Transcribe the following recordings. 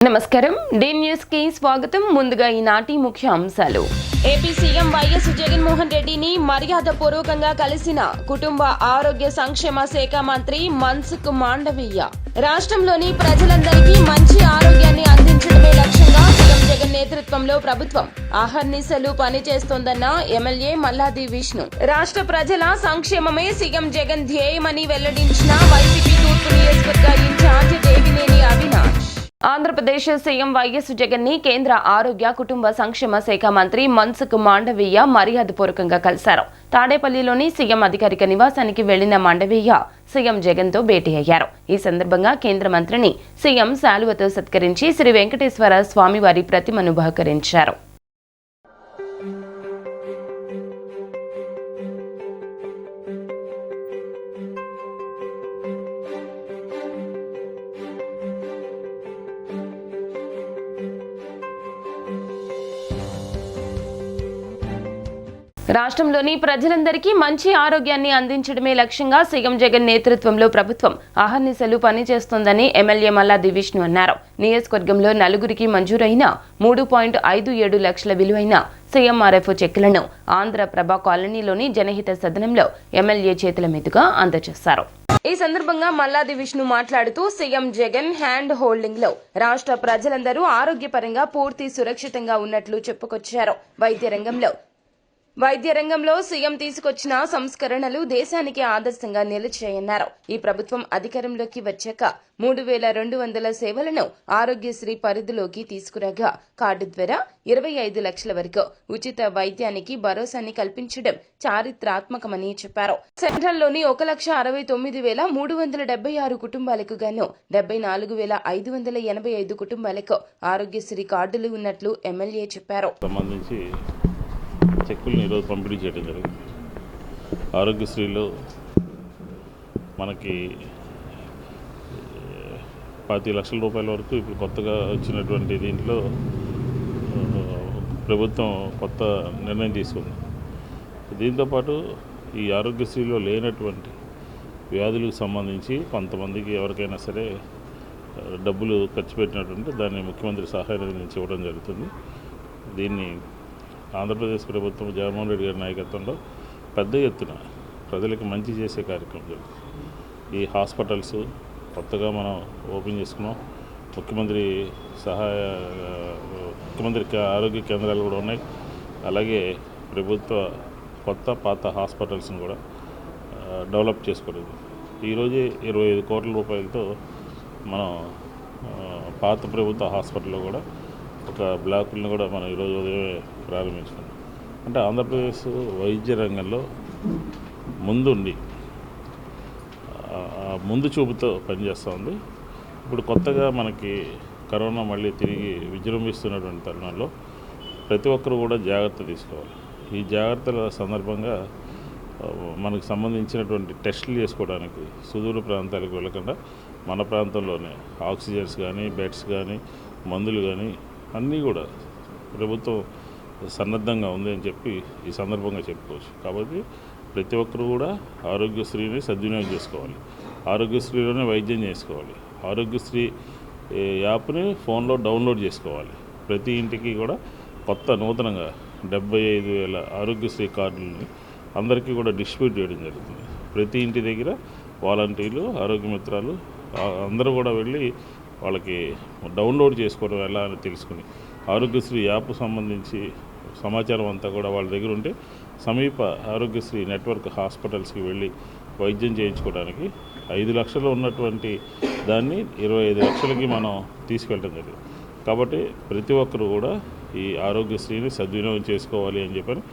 నమస్కారం D news కి స్వాగతం. ముందుగా ఈనాటి ముఖ్య అంశాలు. ఏపీ సీఎం వైఎస్ జగన్మోహన్ రెడ్డిని మర్యాదపూర్వకంగా కలిసిన కుటుంబ ఆరోగ్య సంక్షేమ శాఖ మంత్రి మన్సుఖ్ మాండవీయ. రాష్ట్రంలోని ప్రజలందరికీ మంచి ఆరోగ్యాన్ని అందించడమే లక్ష్యంగా సీఎం జగన్ నేతృత్వంలో ప్రభుత్వం అహర్నిశలు పనిచేస్తోందన్న ఎమ్మెల్యే మల్లాది విష్ణు. రాష్ట్ర ప్రజల సంక్షేమమే సీఎం జగన్ ధ్యేయమని వెల్లడించిన వైసీపీ తూర్పు నియోజకవర్గ ఇన్ఛార్జ్ దేవినేని అవినాష్. ఆంధ్రప్రదేశ్ సీఎం వైఎస్ జగన్ ని కేంద్ర ఆరోగ్య కుటుంబ సంక్షేమ శాఖ మంత్రి మన్సుఖ్ మాండవీయ మర్యాదపూర్వకంగా కలిశారు. తాడేపల్లిలోని సీఎం అధికారిక నివాసానికి వెళ్లిన మాండవీయ సీఎం జగన్ తో భేటీ అయ్యారు. ఈ సందర్భంగా కేంద్ర మంత్రిని సీఎం శాలువతో సత్కరించి శ్రీ వెంకటేశ్వర స్వామివారి ప్రతిమను బహుకరించారు. రాష్ట్రంలోని ప్రజలందరికీ మంచి ఆరోగ్యాన్ని అందించడమే లక్ష్యంగా సీఎం జగన్ నేతృత్వంలో ప్రభుత్వం అహర్నిశలు పనిచేస్తోందని ఎమ్మెల్యే మల్లాది విష్ణు అన్నారు. నియోజకవర్గంలో నలుగురికి మంజూరైన 3.57 లక్షల విలువైన సీఎంఆర్ఎఫ్ చెక్కులను ఆంధ్రప్రభ కాలనీలోని జనహిత సదనంలో ఎమ్మెల్యే చేతుల మీదుగా అందజేశారు. ఈ సందర్భంగా మల్లాది విష్ణు మాట్లాడుతూ సీఎం జగన్ హ్యాండ్ హోల్డింగ్ లో రాష్ట్ర ప్రజలందరూ ఆరోగ్యపరంగా పూర్తి సురక్షితంగా ఉన్నట్లు చెప్పుకొచ్చారు. వైద్య రంగంలో సీఎం తీసుకొచ్చిన సంస్కరణలు దేశానికి ఆదర్శంగా నిలిచాయన్నారు. ఈ ప్రభుత్వం అధికారంలోకి వచ్చాక 3,200 సేవలను ఆరోగ్యశ్రీ పరిధిలోకి తీసుకురాగా కార్డు ద్వారా 25 లక్షల వరకు ఉచిత వైద్యానికి భరోసాని కల్పించడం చారిత్రాత్మకమని చెప్పారు. సెంట్రల్లోని 1,69,376 కుటుంబాలకు గాను 74,585 కుటుంబాలకు ఆరోగ్యశ్రీ కార్డులు ఉన్నట్లు ఎమ్మెల్యే చెప్పారు. చెక్కుల్ని ఈరోజు పంపిణీ చేయడం జరిగింది. ఆరోగ్యశ్రీలో మనకి 25 లక్షల రూపాయల వరకు ఇప్పుడు కొత్తగా వచ్చినటువంటి దీంట్లో ప్రభుత్వం కొత్త నిర్ణయం తీసుకుంది. దీంతోపాటు ఈ ఆరోగ్యశ్రీలో లేనటువంటి వ్యాధులకు సంబంధించి కొంతమందికి ఎవరికైనా సరే డబ్బులు ఖర్చు పెట్టినటువంటి దాన్ని ముఖ్యమంత్రి సహాయ నిధి నుంచి ఇవ్వడం జరుగుతుంది. దీన్ని ఆంధ్రప్రదేశ్ ప్రభుత్వం జగన్మోహన్ రెడ్డి గారి నాయకత్వంలో పెద్ద ఎత్తున ప్రజలకు మంచి చేసే కార్యక్రమం జరుగుతుంది. ఈ హాస్పిటల్స్ కొత్తగా మనం ఓపెన్ చేసుకున్నాం. ముఖ్యమంత్రి ఆరోగ్య కేంద్రాలు కూడా ఉన్నాయి. అలాగే ప్రభుత్వ కొత్త పాత హాస్పిటల్స్ని కూడా డెవలప్ చేసుకోలేదు. ఈరోజే 25 కోట్ల రూపాయలతో మనం పాత ప్రభుత్వ హాస్పిటల్లో కూడా ఒక బ్లాకులను కూడా మనం ఈరోజు ఉదయమే ప్రారంభించుకున్నాం. అంటే ఆంధ్రప్రదేశ్ వైద్య రంగంలో ముందుండి ముందు చూపుతో పనిచేస్తూ ఉంది. ఇప్పుడు కొత్తగా మనకి కరోనా మళ్ళీ తిరిగి విజృంభిస్తున్నటువంటి తరుణంలో ప్రతి ఒక్కరు కూడా జాగ్రత్త తీసుకోవాలి. ఈ జాగ్రత్తల సందర్భంగా మనకు సంబంధించినటువంటి టెస్టులు చేసుకోవడానికి సుదూర ప్రాంతాలకు వెళ్ళకుండా మన ప్రాంతంలోనే ఆక్సిజన్స్ కానీ బెడ్స్ కానీ మందులు కానీ అన్నీ కూడా ప్రభుత్వం సన్నద్ధంగా ఉంది అని చెప్పి ఈ సందర్భంగా చెప్పుకోవచ్చు. కాబట్టి ప్రతి ఒక్కరు కూడా ఆరోగ్యశ్రీని సద్వినియోగం చేసుకోవాలి. ఆరోగ్యశ్రీలోనే వైద్యం చేసుకోవాలి. ఆరోగ్యశ్రీ యాప్ని ఫోన్లో డౌన్లోడ్ చేసుకోవాలి. ప్రతి ఇంటికి కూడా కొత్త నూతనంగా 75,000 ఆరోగ్యశ్రీ కార్డులని అందరికీ కూడా డిస్ట్రిబ్యూట్ చేయడం జరుగుతుంది. ప్రతి ఇంటి దగ్గర వాలంటీర్లు ఆరోగ్య మిత్రాలు అందరూ కూడా వెళ్ళి వాళ్ళకి డౌన్లోడ్ చేసుకోవడం ఎలా అని తెలుసుకుని ఆరోగ్యశ్రీ యాప్ సంబంధించి సమాచారం అంతా కూడా వాళ్ళ దగ్గర ఉంటే సమీప ఆరోగ్యశ్రీ నెట్వర్క్ హాస్పిటల్స్కి వెళ్ళి వైద్యం చేయించుకోవడానికి 5 లక్షలు ఉన్నటువంటి దాన్ని 25 లక్షలకి మనం తీసుకెళ్ళడం జరిగింది. కాబట్టి ప్రతి ఒక్కరు కూడా ఈ ఆరోగ్యశ్రీని సద్వినియోగం చేసుకోవాలి అని చెప్పని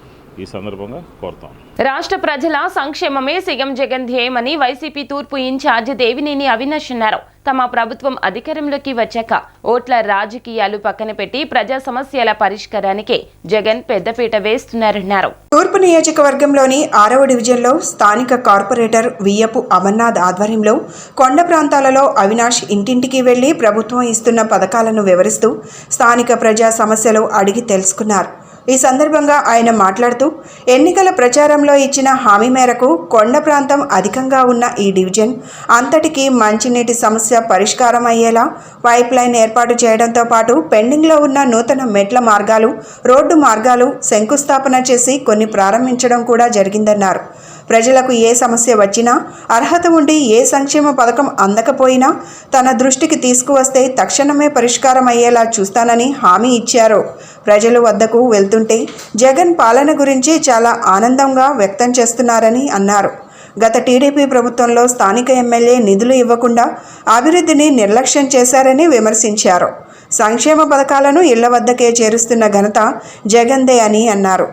ఈ సందర్భంగా కోరుతాం. రాష్ట్ర ప్రజల సంక్షేమమే సీఎం జగన్ ధ్యేయమని వైసీపీ తూర్పు ఇన్ఛార్జ్ దేవినేని అవినాష్ అన్నారు. తమ ప్రభుత్వం అధికారంలోకి వచ్చాక ఓట్ల రాజకీయాలు పక్కన పెట్టి ప్రజా సమస్యల పరిష్కారానికి జగన్ పెద్దపీట వేస్తున్నారన్నారు. తూర్పు నియోజకవర్గంలోని 6వ డివిజన్లో స్థానిక కార్పొరేటర్ వియ్యపు అమర్నాథ్ ఆధ్వర్యంలో కొండ ప్రాంతాలలో అవినాష్ ఇంటింటికి వెళ్లి ప్రభుత్వం ఇస్తున్న పథకాలను వివరిస్తూ స్థానిక ప్రజా సమస్యలు అడిగి తెలుసుకున్నారు. ఈ సందర్భంగా ఆయన మాట్లాడుతూ ఎన్నికల ప్రచారంలో ఇచ్చిన హామీ మేరకు కొండ ప్రాంతం అధికంగా ఉన్న ఈ డివిజన్ అంతటికీ మంచినీటి సమస్య పరిష్కారం అయ్యేలా పైప్ లైన్ ఏర్పాటు చేయడంతో పాటు పెండింగ్లో ఉన్న నూతన మెట్ల మార్గాలు, రోడ్డు మార్గాలు శంకుస్థాపన చేసి కొన్ని ప్రారంభించడం కూడా జరిగిందన్నారు. ప్రజలకు ఏ సమస్య వచ్చినా, అర్హత ఉండి ఏ సంక్షేమ పథకం అందకపోయినా తన దృష్టికి తీసుకువస్తే తక్షణమే పరిష్కారం అయ్యేలా చూస్తానని హామీ ఇచ్చారు. ప్రజల వద్దకు వెళ్తుంటే జగన్ పాలన గురించి చాలా ఆనందంగా వ్యక్తం చేస్తున్నారని అన్నారు. గత టీడీపీ ప్రభుత్వంలో స్థానిక ఎమ్మెల్యే నిధులు ఇవ్వకుండా అభివృద్ధిని నిర్లక్ష్యం చేశారని విమర్శించారు. సంక్షేమ పథకాలను ఇళ్ల వద్దకే చేరుస్తున్న ఘనత జగన్దే అని అన్నారు.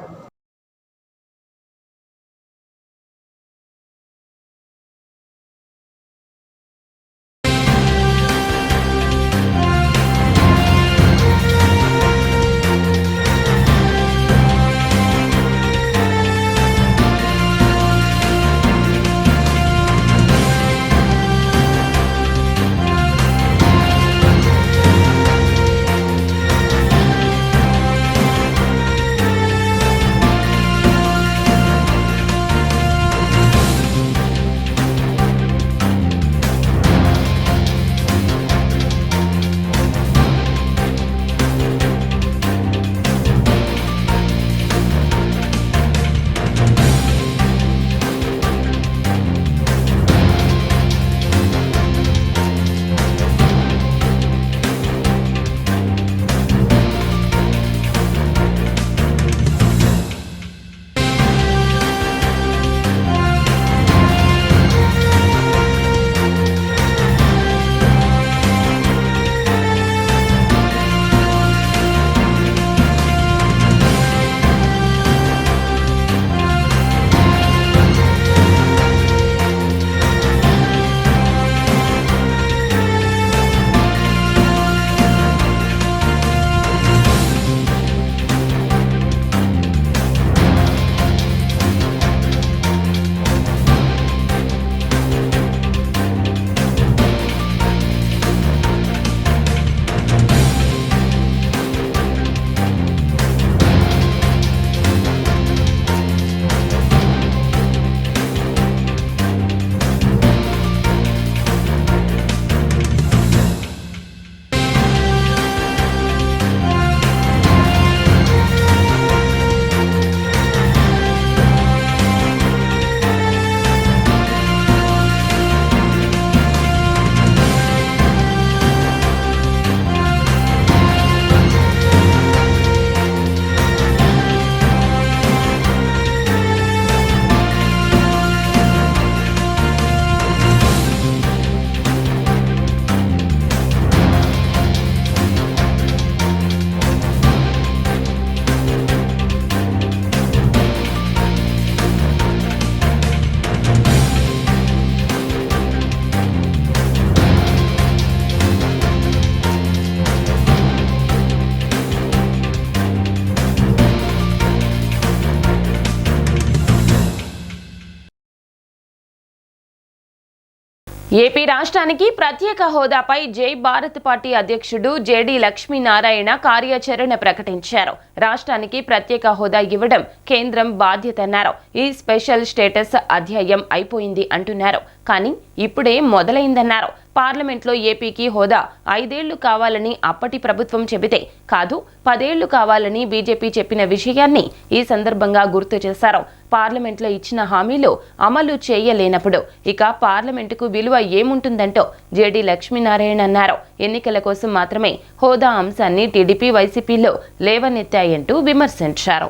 ఏపీ రాష్ట్రానికి ప్రత్యేక హోదాపై జై భారత్ పార్టీ అధ్యక్షుడు జేడీ లక్ష్మీనారాయణ కార్యాచరణ ప్రకటించారు. రాష్ట్రానికి ప్రత్యేక హోదా ఇవ్వడం కేంద్రం బాధ్యతన్నారు. ఈ స్పెషల్ స్టేటస్ అధ్యాయం అయిపోయింది అంటున్నారు. కానీ ఇప్పుడే మొదలైందన్నారు. పార్లమెంట్లో ఏపీకి హోదా 5 ఏళ్లు కావాలని అప్పటి ప్రభుత్వం చెబితే కాదు 10 ఏళ్లు కావాలని బీజేపీ చెప్పిన విషయాన్ని ఈ సందర్భంగా గుర్తు చేశారు. పార్లమెంట్లో ఇచ్చిన హామీలు అమలు చేయలేనప్పుడు ఇక పార్లమెంటుకు విలువ ఏముంటుందంటో జేడీ లక్ష్మీనారాయణ అన్నారు. ఎన్నికల కోసం మాత్రమే హోదా అంశాన్ని టీడీపీ వైసీపీలో లేవనెత్తాయంటూ విమర్శించారు.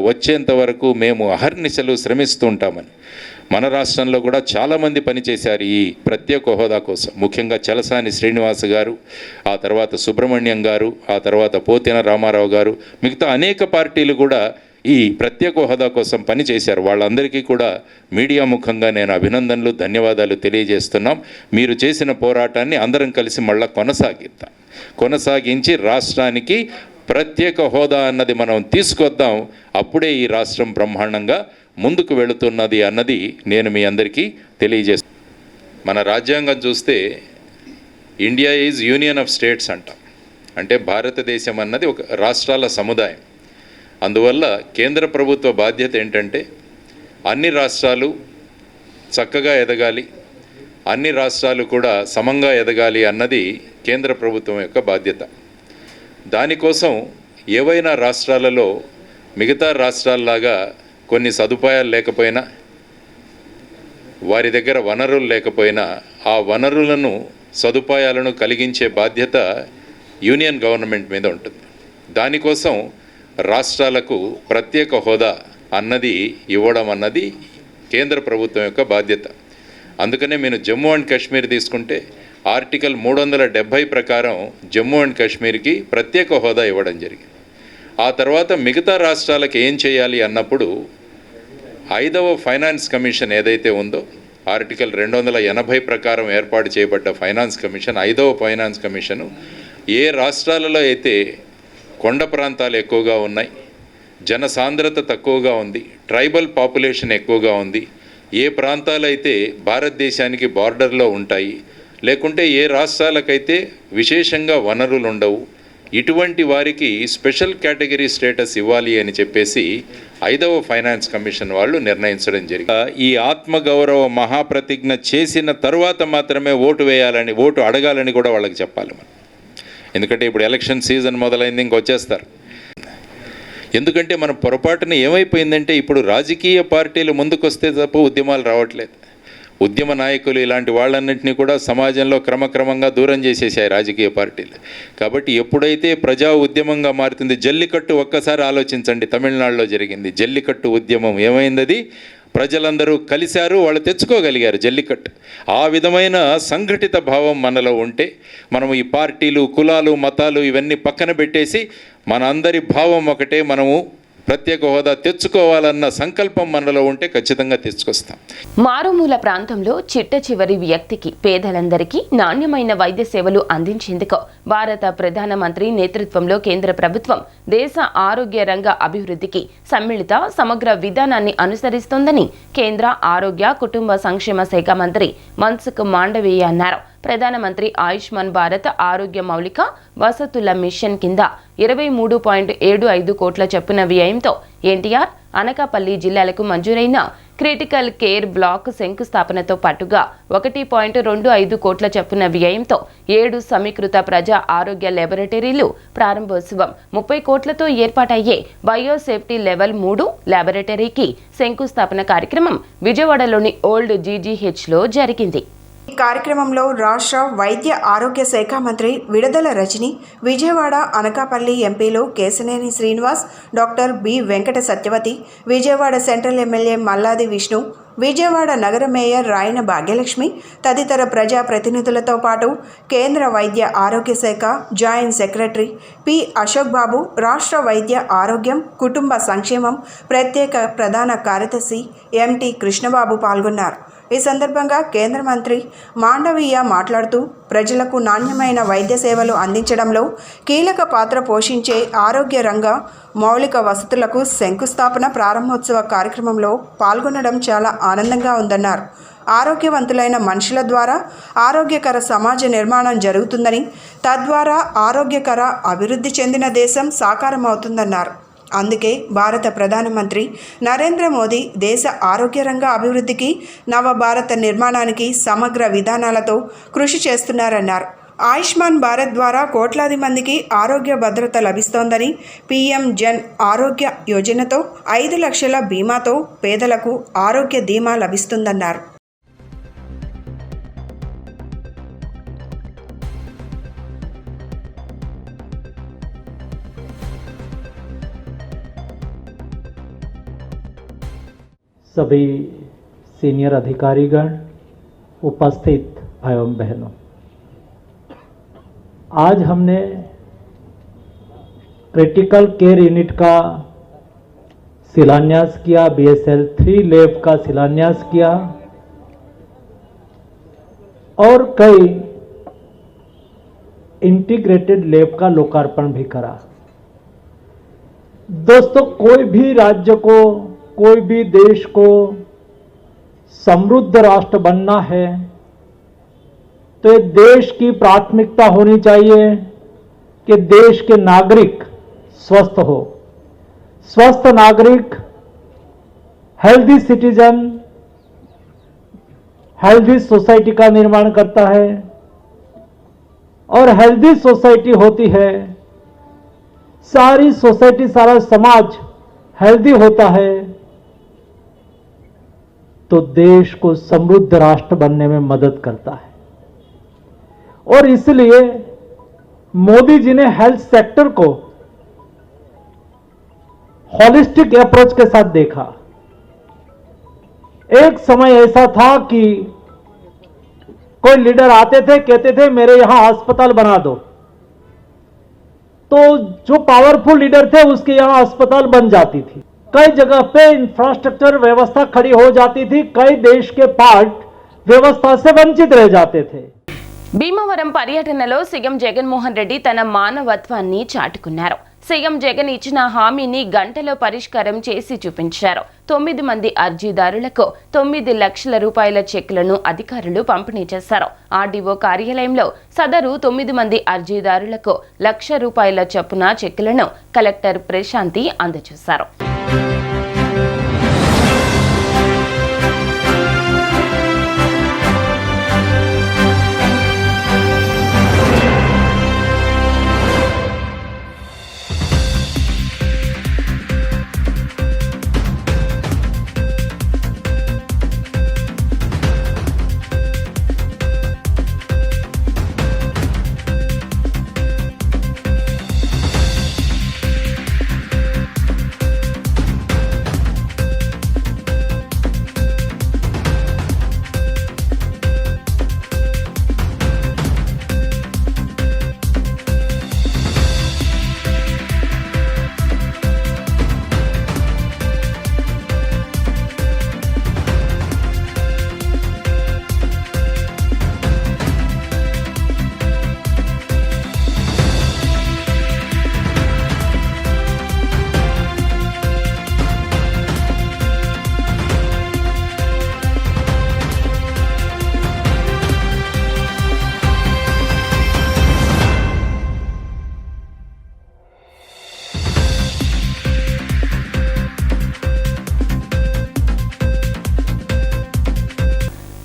వచ్చేంత వరకు మేము అహర్నిశలు శ్రమిస్తూ ఉంటామని. మన రాష్ట్రంలో కూడా చాలామంది పనిచేశారు ఈ ప్రత్యేక హోదా కోసం. ముఖ్యంగా చలసాని శ్రీనివాస్ గారు, ఆ తర్వాత సుబ్రహ్మణ్యం గారు, ఆ తర్వాత పోతెన రామారావు గారు, మిగతా అనేక పార్టీలు కూడా ఈ ప్రత్యేక హోదా కోసం పనిచేశారు. వాళ్ళందరికీ కూడా మీడియా ముఖంగా నేను అభినందనలు, ధన్యవాదాలు తెలియజేస్తున్నాం. మీరు చేసిన పోరాటాన్ని అందరం కలిసి మళ్ళా కొనసాగించి రాష్ట్రానికి ప్రత్యేక హోదా అన్నది మనం తీసుకొద్దాం. అప్పుడే ఈ రాష్ట్రం బ్రహ్మాండంగా ముందుకు వెళుతున్నది అన్నది నేను మీ అందరికీ తెలియజేస్తాను. మన రాజ్యాంగం చూస్తే India is union of states అంటాం. అంటే భారతదేశం అన్నది ఒక రాష్ట్రాల సముదాయం. అందువల్ల కేంద్ర ప్రభుత్వ బాధ్యత ఏంటంటే అన్ని రాష్ట్రాలు చక్కగా ఎదగాలి, అన్ని రాష్ట్రాలు కూడా సమంగా ఎదగాలి అన్నది కేంద్ర ప్రభుత్వం యొక్క బాధ్యత. దానికోసం ఏవైనా రాష్ట్రాలలో మిగతా రాష్ట్రాల్లాగా కొన్ని సదుపాయాలు లేకపోయినా, వారి దగ్గర వనరులు లేకపోయినా, ఆ వనరులను సదుపాయాలను కలిగించే బాధ్యత యూనియన్ గవర్నమెంట్ మీద ఉంటుంది. దానికోసం రాష్ట్రాలకు ప్రత్యేక హోదా అన్నది ఇవ్వడం అన్నది కేంద్ర ప్రభుత్వం యొక్క బాధ్యత. అందుకనే నేను జమ్మూ అండ్ కాశ్మీర్ తీసుకుంటే ఆర్టికల్ 370 ప్రకారం జమ్మూ అండ్ కాశ్మీర్కి ప్రత్యేక హోదా ఇవ్వడం జరిగింది. ఆ తర్వాత మిగతా రాష్ట్రాలకు ఏం చేయాలి అన్నప్పుడు 5వ ఫైనాన్స్ కమిషన్ ఏదైతే ఉందో, ఆర్టికల్ 280 ప్రకారం ఏర్పాటు చేయబడ్డ ఫైనాన్స్ కమిషన్, 5వ ఫైనాన్స్ కమిషను ఏ రాష్ట్రాలలో అయితే కొండ ప్రాంతాలు ఎక్కువగా ఉన్నాయి, జనసాంద్రత తక్కువగా ఉంది, ట్రైబల్ పాపులేషన్ ఎక్కువగా ఉంది, ఏ ప్రాంతాలైతే భారతదేశానికి బార్డర్లో ఉంటాయి, లేకుంటే ఏ రాష్ట్రాలకైతే విశేషంగా వనరులు ఉండవు, ఇటువంటి వారికి స్పెషల్ కేటగిరీ స్టేటస్ ఇవ్వాలి అని చెప్పేసి 5వ ఫైనాన్స్ కమిషన్ వాళ్ళు నిర్ణయించడం జరిగింది. ఈ ఆత్మగౌరవ మహాప్రతిజ్ఞ చేసిన తర్వాత మాత్రమే ఓటు వేయాలని, ఓటు అడగాలని కూడా వాళ్ళకి చెప్పాలి మనం. ఎందుకంటే ఇప్పుడు ఎలక్షన్ సీజన్ మొదలైంది, ఇంకొచ్చేస్తారు. ఎందుకంటే మన పొరపాటున ఏమైపోయిందంటే ఇప్పుడు రాజకీయ పార్టీలు ముందుకొస్తే తప్ప ఉద్యమాలు రావట్లేదు. ఉద్యమ నాయకులు ఇలాంటి వాళ్ళన్నింటినీ కూడా సమాజంలో క్రమక్రమంగా దూరం చేసేసాయి రాజకీయ పార్టీలు. కాబట్టి ఎప్పుడైతే ప్రజా ఉద్యమంగా మారుతుంది, జల్లికట్టు ఒక్కసారి ఆలోచించండి, తమిళనాడులో జరిగింది జల్లికట్టు ఉద్యమం. ఏమైంది? అది ప్రజలందరూ కలిశారు, వాళ్ళు తెచ్చుకోగలిగారు జల్లికట్టు. ఆ విధమైన సంఘటిత భావం మనలో ఉంటే, మనము ఈ పార్టీలు, కులాలు, మతాలు ఇవన్నీ పక్కన పెట్టేసి మన అందరి భావం ఒకటే, మనము ప్రత్యేక హోదా తెచ్చుకోవాలన్న సంకల్పం మనలో ఉంటే ఖచ్చితంగా తెచ్చుకొస్తాం. మారుమూల ప్రాంతంలో చిట్ట చివరి వ్యక్తికి, పేదలందరికీ నాణ్యమైన వైద్య సేవలు అందించేందుకు భారత ప్రధానమంత్రి నేతృత్వంలో కేంద్ర ప్రభుత్వం దేశ ఆరోగ్య రంగ అభివృద్ధికి సమ్మిళిత సమగ్ర విధానాన్ని అనుసరిస్తోందని కేంద్ర ఆరోగ్య కుటుంబ సంక్షేమ శాఖ మంత్రి మన్సుఖ్ మాండవీయ అన్నారు. ప్రధానమంత్రి ఆయుష్మాన్ భారత్ ఆరోగ్య మౌలిక వసతుల మిషన్ కింద 23.75 కోట్ల చొప్పున వ్యయంతో ఎన్టీఆర్, అనకాపల్లి జిల్లాలకు మంజూరైన క్రిటికల్ కేర్ బ్లాక్ శంకుస్థాపనతో పాటుగా 1.25 కోట్ల చొప్పున వ్యయంతో 7 సమీకృత ప్రజా ఆరోగ్య ల్యాబొరేటరీలు ప్రారంభోత్సవం, 30 కోట్లతో ఏర్పాటయ్యే బయోసేఫ్టీ లెవెల్ 3 ల్యాబొరేటరీకి శంకుస్థాపన కార్యక్రమం విజయవాడలోని ఓల్డ్ జీజీహెచ్లో జరిగింది. ఈ కార్యక్రమంలో రాష్ట్ర వైద్య ఆరోగ్య శాఖ మంత్రి విడదల రజని, విజయవాడ అనకాపల్లి ఎంపీలు Kesineni Srinivas, doctor B Venkata Satyavathi, Vijayawada central MLA Malladi Vishnu, Vijayawada నగర మేయర్ రాయన భాగ్యలక్ష్మి తదితర ప్రజా ప్రతినిధులతో పాటు కేంద్ర వైద్య ఆరోగ్య శాఖ జాయింట్ సెక్రటరీ పి అశోక్ బాబు, రాష్ట్ర వైద్య ఆరోగ్యం కుటుంబ సంక్షేమం ప్రత్యేక ప్రధాన కార్యదర్శి ఎంటి కృష్ణబాబు పాల్గొన్నారు. ఈ సందర్భంగా కేంద్ర మంత్రి మాండవీయ మాట్లాడుతూ ప్రజలకు నాణ్యమైన వైద్య సేవలు అందించడంలో కీలక పాత్ర పోషించే ఆరోగ్య రంగ మౌలిక వసతులకు శంకుస్థాపన ప్రారంభోత్సవ కార్యక్రమంలో పాల్గొనడం చాలా ఆనందంగా ఉందన్నారు. ఆరోగ్యవంతులైన మనుషుల ద్వారా ఆరోగ్యకర సమాజ నిర్మాణం జరుగుతుందని, తద్వారా ఆరోగ్యకర అభివృద్ధి చెందిన దేశం సాకారమవుతుందన్నారు. అందుకే భారత ప్రధానమంత్రి నరేంద్ర మోదీ దేశ ఆరోగ్య రంగ అభివృద్ధికి, నవభారత నిర్మాణానికి సమగ్ర విధానాలతో కృషి చేస్తున్నారన్నారు. ఆయుష్మాన్ భారత్ ద్వారా కోట్లాది మందికి ఆరోగ్య భద్రత లభిస్తోందని, పీఎం జన్ ఆరోగ్య యోజనతో 5 లక్షల బీమాతో పేదలకు ఆరోగ్య ధీమా లభిస్తుందన్నారు. सभी सीनियर अधिकारीगण, उपस्थित भाई एवं बहनों, आज हमने क्रिटिकल केयर यूनिट का शिलान्यास किया, BSL 3 लैब का शिलान्यास किया और कई इंटीग्रेटेड लैब का लोकार्पण भी करा। दोस्तों, कोई भी राज्य को, कोई भी देश को समृद्ध राष्ट्र बनना है तो ये देश की प्राथमिकता होनी चाहिए कि देश के नागरिक स्वस्थ हो। स्वस्थ नागरिक, हेल्दी सिटीजन, हेल्दी सोसाइटी का निर्माण करता है और हेल्दी सोसाइटी होती है, सारी सोसाइटी, सारा समाज हेल्दी होता है तो देश को समृद्ध राष्ट्र बनने में मदद करता है। और इसलिए मोदी जी ने हेल्थ सेक्टर को हॉलिस्टिक अप्रोच के साथ देखा। एक समय ऐसा था कि कोई लीडर आते थे, कहते थे मेरे यहां अस्पताल बना दो, तो जो पावरफुल लीडर थे उसके यहां अस्पताल बन जाती थी। कई जगह पे इंफ्रास्ट्रक्चर व्यवस्था खड़ी हो जाती थी, कई देश के पार्ट व्यवस्था से वंचित रह जाते थे। భీమవరం పర్యటనలో సీఎం జగన్మోహన్ రెడ్డి తన మానవత్వాన్ని చాటుకున్నారు. సీఎం జగన్ ఇచ్చిన హామీని గంటలో పరిష్కారం చేసి చూపించారు. 9 మంది అర్జీదారులకు 9 లక్షల రూపాయల చెక్కులను అధికారులు పంపిణీ చేశారు. ఆర్డీఓ కార్యాలయంలో సదరు 9 మంది అర్జీదారులకు 1 లక్ష రూపాయల చొప్పున చెక్కులను కలెక్టర్ ప్రశాంతి అందజేశారు.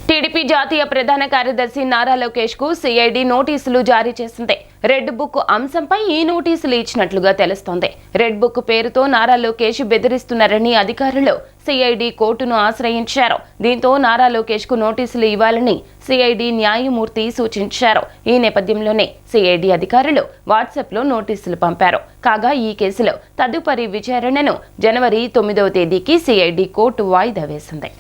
టీడీపీ జాతీయ ప్రధాన కార్యదర్శి నారా లోకేష్ కు సిఐడి నోటీసులు జారీ చేసింది. రెడ్ బుక్ అంశంపై ఈ నోటీసులు ఇచ్చినట్లుగా తెలుస్తోంది. రెడ్ బుక్ పేరుతో నారా లోకేష్ బెదిరిస్తున్నారని అధికారులు సిఐడి కోర్టును ఆశ్రయించారు. దీంతో నారా లోకేష్ కు నోటీసులు ఇవ్వాలని సిఐడి న్యాయమూర్తి సూచించారు. ఈ నేపథ్యంలోనే సిఐడి అధికారులు వాట్సాప్ లో నోటీసులు పంపారు. కాగా ఈ కేసులో తదుపరి విచారణను జనవరి 9వ తేదీకి సిఐడి కోర్టు వాయిదా వేసింది.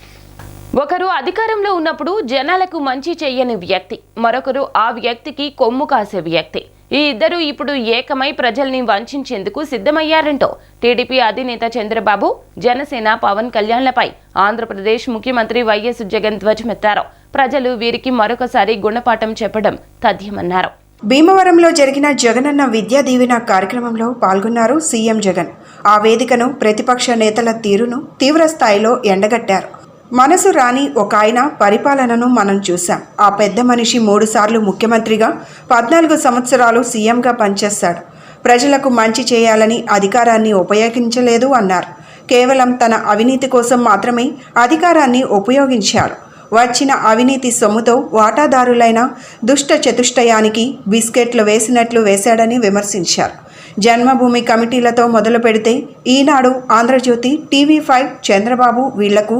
ఒకరు అధికారంలో ఉన్నప్పుడు జనాలకు మంచి చేయని వ్యక్తి, మరొకరు ఆ వ్యక్తికి కొమ్ము కాసే వ్యక్తి. ఈ ఇద్దరు ఇప్పుడు ఏకమై ప్రజల్ని వంచేందుకు సిద్ధమయ్యారంటూ టీడీపీ అధినేత చంద్రబాబు, జనసేన పవన్ కళ్యాణ్లపై ఆంధ్రప్రదేశ్ ముఖ్యమంత్రి వైఎస్ జగన్ ధ్వజమెత్తారు. ప్రజలు వీరికి మరొకసారి గుణపాఠం చెప్పడం తథ్యమన్నారు. భీమవరంలో జరిగిన జగనన్న విద్యా దీవెన కార్యక్రమంలో పాల్గొన్నారు సీఎం జగన్. ఆ వేదికను ప్రతిపక్ష నేతల తీరును తీవ్ర స్థాయిలో ఎండగట్టారు. మనసు రాని ఒక ఆయన పరిపాలనను మనం చూసాం. ఆ పెద్ద మనిషి 3 సార్లు ముఖ్యమంత్రిగా 14 సంవత్సరాలు సీఎంగా పనిచేశాడు. ప్రజలకు మంచి చేయాలని అధికారాన్ని ఉపయోగించలేదు అన్నారు. కేవలం తన అవినీతి కోసం మాత్రమే అధికారాన్ని ఉపయోగించాడు. వచ్చిన అవినీతి సొమ్ముతో వాటాదారులైన దుష్ట చతుష్టయానికి బిస్కెట్లు వేసినట్లు వేశాడని విమర్శించారు. జన్మభూమి కమిటీలతో మొదలు పెడితే ఈనాడు, ఆంధ్రజ్యోతి, TV5, చంద్రబాబు, వీళ్లకు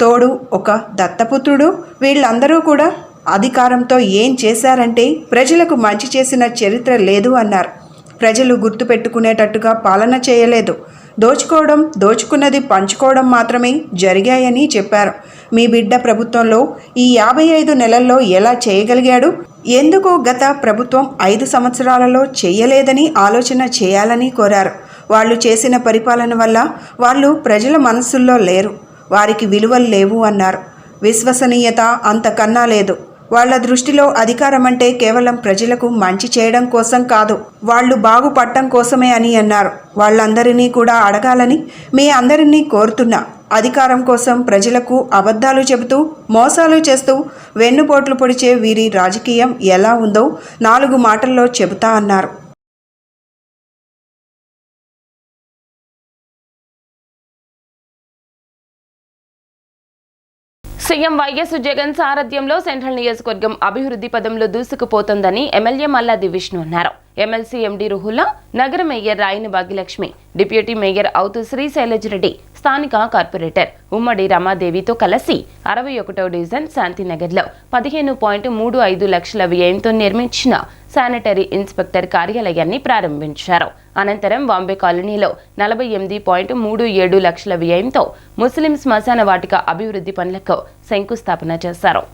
తోడు ఒక దత్తపుత్రుడు, వీళ్ళందరూ కూడా అధికారంతో ఏం చేశారంటే ప్రజలకు మంచి చేసిన చరిత్ర లేదు అన్నారు. ప్రజలు గుర్తుపెట్టుకునేటట్టుగా పాలన చేయలేదు. దోచుకోవడం, దోచుకున్నది పంచుకోవడం మాత్రమే జరిగాయని చెప్పారు. మీ బిడ్డ ప్రభుత్వంలో ఈ 55 నెలల్లో ఎలా చేయగలిగాడు? ఎందుకు గత ప్రభుత్వం 5 సంవత్సరాలలో చేయలేదని ఆలోచన చేయాలని కోరారు. వాళ్ళు చేసిన పరిపాలన వల్ల వాళ్ళు ప్రజల మనసుల్లో లేరు, వారికి విలువలు లేవు అన్నారు. విశ్వసనీయత అంతకన్నా లేదు. వాళ్ళ దృష్టిలో అధికారం అంటే కేవలం ప్రజలకు మంచి చేయడం కోసం కాదు, వాళ్ళు బాగుపడటం కోసమే అని అన్నారు. వాళ్ళందరినీ కూడా అడగాలని మీ అందరినీ కోరుతున్నా. అధికారం కోసం ప్రజలకు అబద్ధాలు చెబుతూ మోసాలు చేస్తూ వెన్నుపోట్లు పొడిచే వీరి రాజకీయం ఎలా ఉందో 4 మాటల్లో చెబుతా అన్నారు. సీఎం వైఎస్ జగన్ సారథ్యంలో సెంట్రల్ నియోజకవర్గం అభివృద్ధి పదంలో దూసుకుపోతోందని ఎమ్మెల్యే మల్లాది విష్ణు అన్నారు. ఎమ్మెల్సీ ఎండి రుహుల్లా, నగర మేయర్ రాయని భాగ్యలక్ష్మి, డిప్యూటీ మేయర్ అవుతూ శ్రీశైలజ్ రెడ్డి, స్థానిక కార్పొరేటర్ ఉమ్మడి రమాదేవితో కలిసి 61వ డివిజన్ శాంతినగర్లో 15.35 లక్షల వ్యయంతో నిర్మించిన శానిటరీ ఇన్స్పెక్టర్ కార్యాలయాన్ని ప్రారంభించారు. అనంతరం బాంబే కాలనీలో 48.37 లక్షల వ్యయంతో ముస్లిం శ్మశాన వాటిక అభివృద్ధి పనులకు శంకుస్థాపన చేశారు.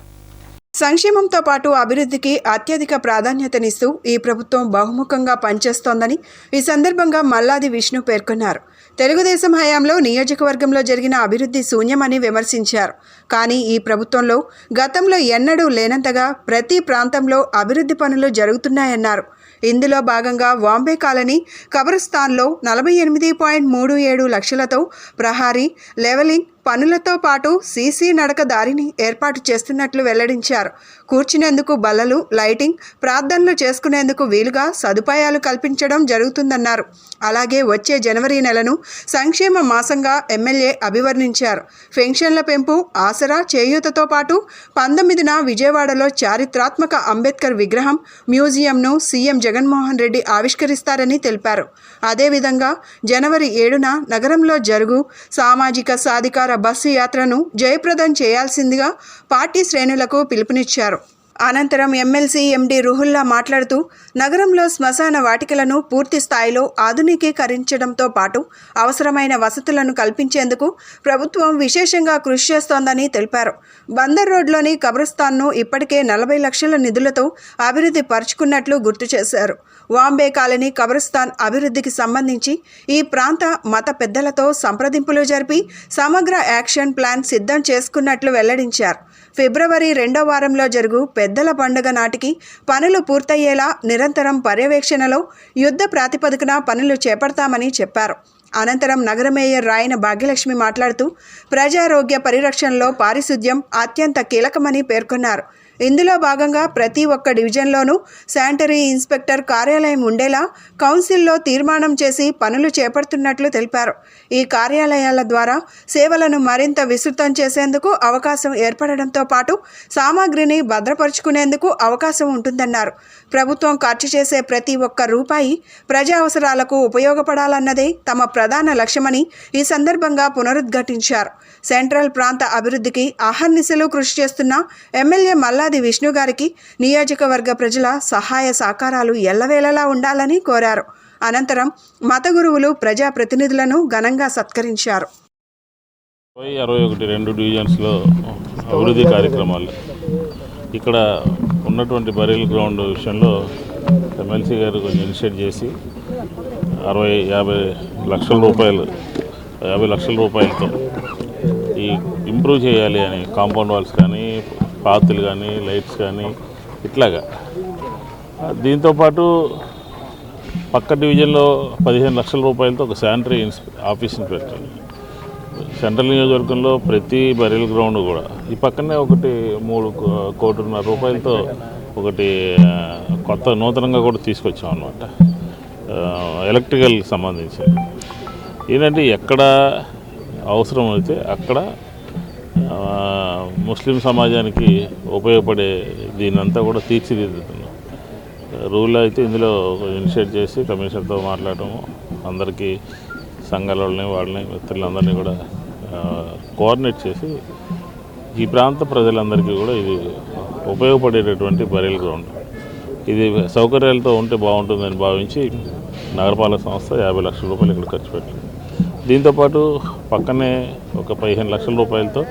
సంక్షేమంతో పాటు అభివృద్ధికి అత్యధిక ప్రాధాన్యతనిస్తూ ఈ ప్రభుత్వం బహుముఖంగా పనిచేస్తోందని ఈ సందర్భంగా మల్లాది విష్ణు పేర్కొన్నారు. తెలుగుదేశం హయాంలో నియోజకవర్గంలో జరిగిన అభివృద్ధి శూన్యమని విమర్శించారు. కానీ ఈ ప్రభుత్వంలో గతంలో ఎన్నడూ లేనంతగా ప్రతి ప్రాంతంలో అభివృద్ధి పనులు జరుగుతున్నాయన్నారు. ఇందులో భాగంగా బాంబే కాలనీ కబ్రస్థాన్లో 48.37 లక్షలతో ప్రహారీ, లెవెలింగ్ పనులతో పాటు సీసీ నడక దారిని ఏర్పాటు చేస్తున్నట్లు వెల్లడించారు. కూర్చునేందుకు బల్లలు, లైటింగ్, ప్రార్థనలు చేసుకునేందుకు వీలుగా సదుపాయాలు కల్పించడం జరుగుతుందన్నారు. అలాగే వచ్చే జనవరి నెలను సంక్షేమ మాసంగా ఎమ్మెల్యే అభివర్ణించారు. పెన్షన్ల పెంపు, ఆసరా, చేయూతతో పాటు 19న విజయవాడలో చారిత్రాత్మక అంబేద్కర్ విగ్రహం, మ్యూజియంను సీఎం జగన్మోహన్ రెడ్డి ఆవిష్కరిస్తారని తెలిపారు. అదేవిధంగా జనవరి 7న నగరంలో జరుగు సామాజిక సాధికార బస్సు యాత్రను జయప్రదం చేయాల్సిందిగా పార్టీ శ్రేణులకు పిలుపునిచ్చారు. అనంతరం ఎమ్మెల్సీ ఎండి రుహుల్లా మాట్లాడుతూ నగరంలో శ్మశాన వాటికలను పూర్తి స్థాయిలో ఆధునికీకరించడంతో పాటు అవసరమైన వసతులను కల్పించేందుకు ప్రభుత్వం విశేషంగా కృషి చేస్తోందని తెలిపారు. బందర్ రోడ్లోని కబ్రస్థాన్ను ఇప్పటికే 40 లక్షల నిధులతో అభివృద్ధి పరుచుకున్నట్లు గుర్తు చేశారు. వాంబే కాలనీ కబ్రస్థాన్ అభివృద్ధికి సంబంధించి ఈ ప్రాంత మత పెద్దలతో సంప్రదింపులు జరిపి సమగ్ర యాక్షన్ ప్లాన్ సిద్ధం చేసుకున్నట్లు వెల్లడించారు. ఫిబ్రవరి 2వ వారంలో జరుగు పెద్దల పండుగ నాటికి పనులు పూర్తయ్యేలా నిరంతరం పర్యవేక్షణలో యుద్ధ ప్రాతిపదికన పనులు చేపడతామని చెప్పారు. అనంతరం నగర మేయర్ రాయన భాగ్యలక్ష్మి మాట్లాడుతూ ప్రజారోగ్య పరిరక్షణలో పారిశుద్ధ్యం అత్యంత కీలకమని పేర్కొన్నారు. ఇందులో భాగంగా ప్రతి ఒక్క డివిజన్లోనూ శానిటరీ ఇన్స్పెక్టర్ కార్యాలయం ఉండేలా కౌన్సిల్లో తీర్మానం చేసి పనులు చేపడుతున్నట్లు తెలిపారు. ఈ కార్యాలయాల ద్వారా సేవలను మరింత విస్తృతం చేసేందుకు అవకాశం ఏర్పడడంతో పాటు సామాగ్రిని భద్రపరుచుకునేందుకు అవకాశం ఉంటుందన్నారు. ప్రభుత్వం ఖర్చు చేసే ప్రతి ఒక్క రూపాయి ప్రజా అవసరాలకు ఉపయోగపడాలన్నదే తమ ప్రధాన లక్ష్యమని ఈ సందర్భంగా పునరుద్ఘాటించారు. సెంట్రల్ ప్రాంత అభివృద్ధికి అహర్నిశలు కృషి చేస్తున్న ఎమ్మెల్యే మల్లాది విష్ణు గారికి నియోజకవర్గ ప్రజల సహాయ సహకారాలు ఎల్లవేళలా ఉండాలని కోరారు. అనంతరం మత గురువులు ప్రజాప్రతినిధులను ఘనంగా సత్కరించారు. 61 డివిజన్స్లో అభివృద్ధి కార్యక్రమాలు ఇక్కడ ఉన్నటువంటి బరీల్ గ్రౌండ్ విషయంలో ఎమ్మెల్సీ గారు కొంచెం ఇనిషియేట్ చేసి 50 లక్షల రూపాయలతో ఈ ఇంప్రూవ్ చేయాలి అని కాంపౌండ్ వాల్స్ కానీ, పాతులు కానీ, లైట్స్ కానీ ఇట్లాగా. దీంతోపాటు పక్క డివిజన్లో 15 లక్షల రూపాయలతో ఒక శానిటరీ ఆఫీస్ని పెట్టాలి. సెంట్రల్ నియోజకవర్గంలో ప్రతి బరీల్ గ్రౌండ్ కూడా ఈ పక్కనే ఒకటి 3.5 కోట్ల రూపాయలతో ఒకటి కొత్త నూతనంగా కూడా తీసుకొచ్చాం అన్నమాట. ఎలక్ట్రికల్ సంబంధించింది ఏంటంటే ఎక్కడ అవసరం అయితే అక్కడ ముస్లిం సమాజానికి ఉపయోగపడే దీనంతా కూడా తీర్చిదిద్దుతున్నాం. రూల్ అయితే ఇందులో ఇనిషియేట్ చేసి కమిషనర్తో మాట్లాడటము, అందరికీ సంఘాల వాళ్ళని మిత్రులందరినీ కూడా కోఆర్డినేట్ చేసి ఈ ప్రాంత ప్రజలందరికీ కూడా ఇది ఉపయోగపడేటటువంటి బరీల్ గ్రౌండ్, ఇది సౌకర్యాలతో ఉంటే బాగుంటుందని భావించి నగరపాలక సంస్థ 50 లక్షల రూపాయలు ఇక్కడ ఖర్చు పెట్టింది. దీంతోపాటు పక్కనే ఒక 15 లక్షల రూపాయలతో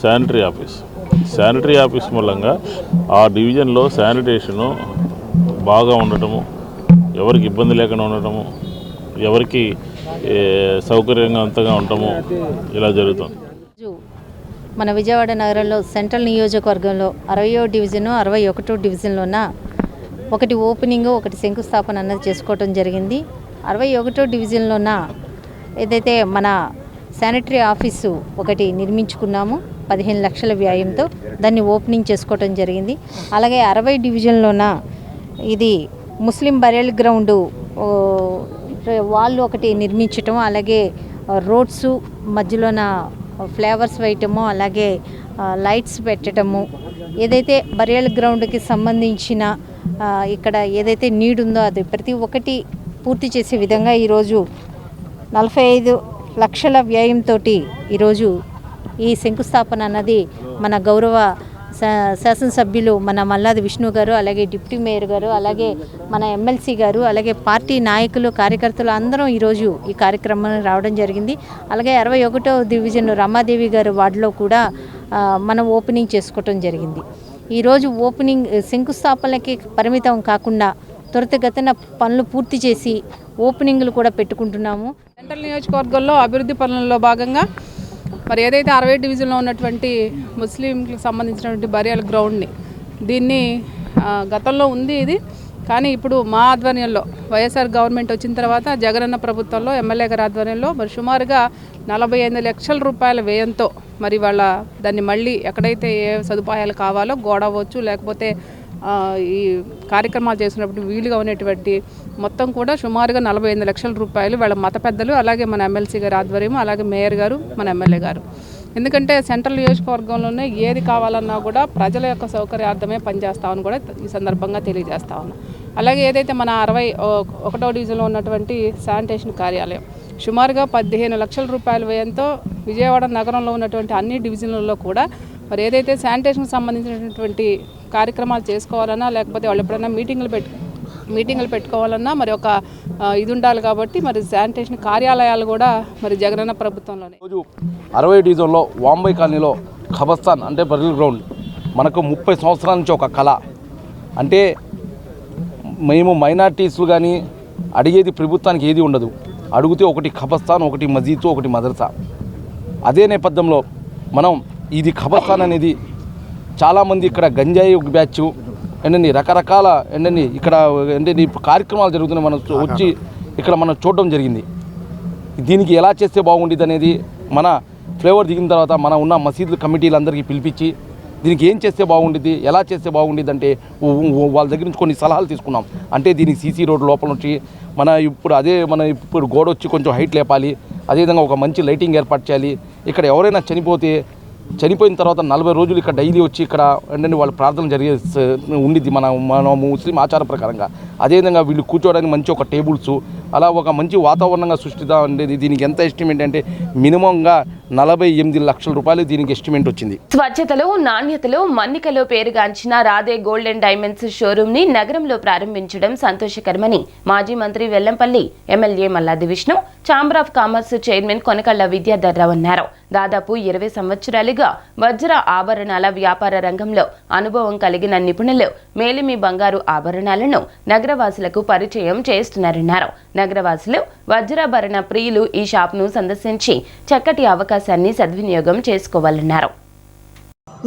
శానిటరీ ఆఫీస్ మూలంగా ఆ డివిజన్లో శానిటేషను బాగా ఉండటము, ఎవరికి ఇబ్బంది లేకుండా ఉండటము, ఎవరికి సౌకర్యంగా ఉండటము ఇలా జరుగుతుంది. మన విజయవాడ నగరంలో సెంట్రల్ నియోజకవర్గంలో 60వ డివిజను 61వ డివిజన్లోన ఒకటి ఓపెనింగ్ ఒకటి శంకుస్థాపన అన్నది చేసుకోవటం జరిగింది. 61వ డివిజన్లోన ఏదైతే మన శానిటరీ ఆఫీసు ఒకటి నిర్మించుకున్నాము 15 లక్షల వ్యయంతో, దాన్ని ఓపెనింగ్ చేసుకోవటం జరిగింది. అలాగే 60 డివిజన్లోన ఇది ముస్లిం బరియల్ గ్రౌండు వాళ్ళు ఒకటి నిర్మించటం, అలాగే రోడ్సు మధ్యలోన ఫ్లేవర్స్ వేయటము, అలాగే లైట్స్ పెట్టడము, ఏదైతే బరియల్ గ్రౌండ్కి సంబంధించిన ఇక్కడ ఏదైతే నీడ్ ఉందో అది ప్రతి ఒక్కటి పూర్తి చేసే విధంగా ఈరోజు 45 లక్షల వ్యయంతో ఈరోజు ఈ శంకుస్థాపన అన్నది మన గౌరవ శాసనసభ్యులు మన మల్లాది విష్ణు గారు, అలాగే డిప్యూటీ మేయర్ గారు, అలాగే మన ఎమ్మెల్సీ గారు, అలాగే పార్టీ నాయకులు కార్యకర్తలు అందరం ఈరోజు ఈ కార్యక్రమానికి రావడం జరిగింది. అలాగే 61వ డివిజన్ రమాదేవి గారు వార్డులో కూడా మనం ఓపెనింగ్ చేసుకోవటం జరిగింది. ఈరోజు ఓపెనింగ్ శంకుస్థాపనకి పరిమితం కాకుండా త్వరితగతిన పనులు పూర్తి చేసి ఓపెనింగ్లు కూడా పెట్టుకుంటున్నాము. సెంట్రల్ నియోజకవర్గంలో అభివృద్ధి పనుల్లో భాగంగా మరి ఏదైతే 60 డివిజన్లో ఉన్నటువంటి ముస్లింలకు సంబంధించినటువంటి బరియల్ గ్రౌండ్ని దీన్ని గతంలో ఉంది ఇది, కానీ ఇప్పుడు మా ఆధ్వర్యంలో వైఎస్ఆర్ గవర్నమెంట్ వచ్చిన తర్వాత జగనన్న ప్రభుత్వంలో ఎమ్మెల్యే గారి ఆధ్వర్యంలో మరి సుమారుగా 45 లక్షల రూపాయల వ్యయంతో మరి వాళ్ళ దాన్ని మళ్ళీ ఎక్కడైతే ఏ సదుపాయాలు కావాలో గోడ అవ్వచ్చు, లేకపోతే ఈ కార్యక్రమాలు చేసినప్పుడు వీలుగా ఉన్నటువంటి మొత్తం కూడా సుమారుగా 45 లక్షల రూపాయలు వాళ్ళ మత పెద్దలు, అలాగే మన ఎమ్మెల్సీ గారి ఆధ్వర్యం, అలాగే మేయర్ గారు, మన ఎమ్మెల్యే గారు. ఎందుకంటే సెంట్రల్ నియోజకవర్గంలోనే ఏది కావాలన్నా కూడా ప్రజల యొక్క సౌకర్యార్థమే పనిచేస్తామని కూడా ఈ సందర్భంగా తెలియజేస్తా ఉన్నాం. అలాగే ఏదైతే మన 61వ డివిజన్లో ఉన్నటువంటి శానిటేషన్ కార్యాలయం సుమారుగా 15 లక్షల రూపాయల వ్యయంతో విజయవాడ నగరంలో ఉన్నటువంటి అన్ని డివిజన్లలో కూడా మరి ఏదైతే శానిటేషన్కి సంబంధించినటువంటి కార్యక్రమాలు చేసుకోవాలన్నా, లేకపోతే వాళ్ళు ఎప్పుడైనా మీటింగులు పెట్టుకోవాలన్నా మరి ఒక ఇది ఉండాలి కాబట్టి మరి శానిటేషన్ కార్యాలయాలు కూడా మరి జగనన్న ప్రభుత్వంలోనే. రోజు 60 డివిజన్లో వాంబై కాలనీలో ఖబర్స్థాన్ అంటే బరియల్ గ్రౌండ్ మనకు 30 సంవత్సరాల నుంచి ఒక కళ. అంటే మేము మైనార్టీస్లు కానీ అడిగేది ప్రభుత్వానికి ఏది ఉండదు, అడిగితే ఒకటి ఖబర్స్థాన్, ఒకటి మసీదు, ఒకటి మదర్సా. అదే నేపథ్యంలో మనం ఇది ఖబర్స్థాన్ అనేది చాలామంది ఇక్కడ గంజాయి బ్యాచ్ ఏంటండి రకరకాల ఏంటండి ఇక్కడ ఏంటండి కార్యక్రమాలు జరుగుతున్నాయి. మనం వచ్చి ఇక్కడ మనం చూడడం జరిగింది. దీనికి ఎలా చేస్తే బాగుండేది అనేది మన ఫ్లేవర్ దిగిన తర్వాత మన ఉన్న మసీదుల కమిటీలందరికీ పిలిపించి దీనికి ఏం చేస్తే బాగుండేది, ఎలా చేస్తే బాగుండేది అంటే వాళ్ళ దగ్గర నుంచి కొన్ని సలహాలు తీసుకున్నాం. అంటే దీనికి సీసీ రోడ్ లోపల నుంచి మన ఇప్పుడు గోడ వచ్చి కొంచెం హైట్ లేపాలి, అదేవిధంగా ఒక మంచి లైటింగ్ ఏర్పాటు చేయాలి. ఇక్కడ ఎవరైనా చనిపోయిన తర్వాత 40 రోజులు ఇక్కడ డైలీ వచ్చి ఇక్కడ ఏంటంటే వాళ్ళు ప్రార్థన జరిగే ఉండిద్ది మన ముస్లిం ఆచార ప్రకారంగా. అదేవిధంగా వీళ్ళు కూర్చోవడానికి మంచి ఒక టేబుల్స్, అలా ఒక మంచి వాతావరణంగా సృష్టిదా ఉండేది. దీనికి ఎంత ఎస్టిమేట్ అంటే మినిమంగా 48 లక్షల రూపాయలు దీనికి ఎస్టిమేట్ వచ్చింది. స్వచ్ఛతలో, నాణ్యతలో మన్నికలో పేరుగాంచిన Radhe gold and diamonds showroom ని నగరంలో ప్రారంభించడం సంతోషకరమని మాజీ మంత్రి Vellampalli MLA Malladi Vishnu, chamber of commerce chairman Konakalla Vidyadhar Rao అన్నారు. దాదాపు 20 సంవత్సరాలుగా వజ్ర ఆభరణాల వ్యాపార రంగంలో అనుభవం కలిగిన నిపుణులు మేలిమి బంగారు ఆభరణాలను నగరవాసులకు పరిచయం చేస్తున్నారన్నారు. నగరవాసులు వజ్రాభరణ ప్రియులు ఈ షాప్ను సందర్శించి చక్కటి అవకాశాన్ని సద్వినియోగం చేసుకోవాలన్నారు.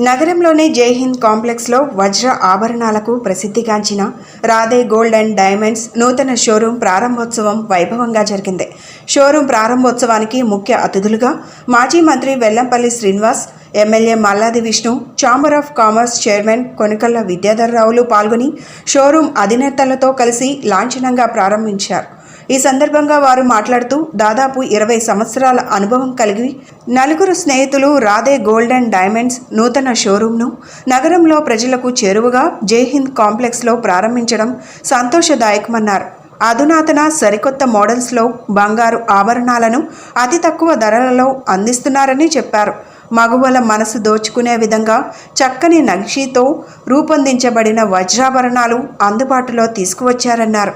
నగరంలోని జైహింద్ కాంప్లెక్స్లో వజ్ర ఆభరణాలకు ప్రసిద్ధిగాంచిన రాధే గోల్డ్ అండ్ డైమండ్స్ నూతన షోరూం ప్రారంభోత్సవం వైభవంగా జరిగింది. షోరూం ప్రారంభోత్సవానికి ముఖ్య అతిథులుగా మాజీ మంత్రి Vellampalli Srinivas, MLA Malladi Vishnu, chamber of commerce chairman Konakalla విద్యాధర్రావులు పాల్గొని షోరూం అధినేతలతో కలిసి లాంఛనంగా ప్రారంభించారు. ఈ సందర్భంగా వారు మాట్లాడుతూ దాదాపు 20 సంవత్సరాల అనుభవం కలిగి 4 స్నేహితులు రాధే గోల్డ్ అండ్ డైమండ్స్ నూతన షోరూంను నగరంలో ప్రజలకు చేరువగా జైహింద్ కాంప్లెక్స్లో ప్రారంభించడం సంతోషదాయకమన్నారు. అధునాతన సరికొత్త మోడల్స్లో బంగారు ఆభరణాలను అతి తక్కువ ధరలలో అందిస్తున్నారని చెప్పారు. మగువల మనసు దోచుకునే విధంగా చక్కని నక్షీతో రూపొందించబడిన వజ్రాభరణాలు అందుబాటులో తీసుకువచ్చారన్నారు.